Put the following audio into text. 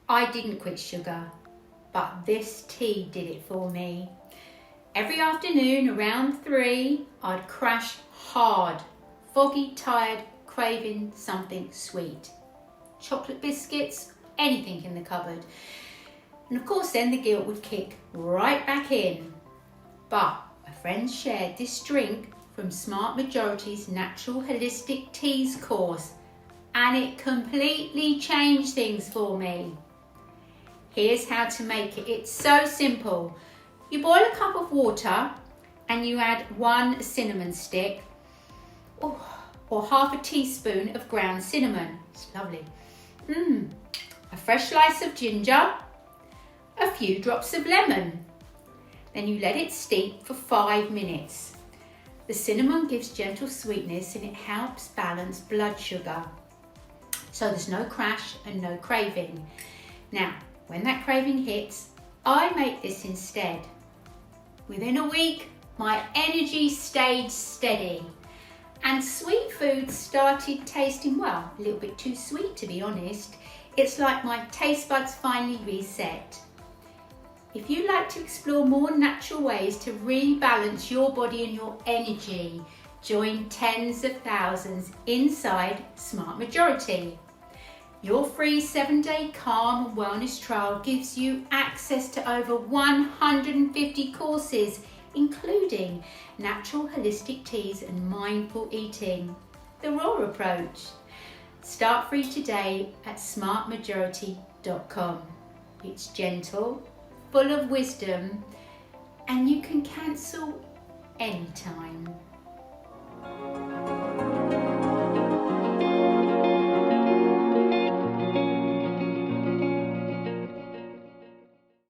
I didn't quit sugar, but this tea did it for me. Every afternoon around 3, I'd crash hard, foggy, tired, craving something sweet. Chocolate biscuits, anything in the cupboard. And of course then the guilt would kick right back in. But my friends shared this drink from Smart Majority's Natural Holistic Teas course, and it completely changed things for me. Here's how to make it. It's so simple. You boil a cup of water and you add 1 cinnamon stick or half a teaspoon of ground cinnamon. It's lovely. A fresh slice of ginger, a few drops of lemon. Then you let it steep for 5 minutes. The cinnamon gives gentle sweetness and it helps balance blood sugar. So there's no crash and no craving. Now, when that craving hits, I make this instead. Within a week, my energy stayed steady and sweet foods started tasting, well, a little bit too sweet to be honest. It's like my taste buds finally reset. If you'd like to explore more natural ways to rebalance your body and your energy, join tens of thousands inside Smart Majority. Your free 7-day calm and wellness trial gives you access to over 150 courses, including natural holistic teas and mindful eating, the raw approach. Start free today at smartmajority.com. It's gentle, full of wisdom, and you can cancel anytime.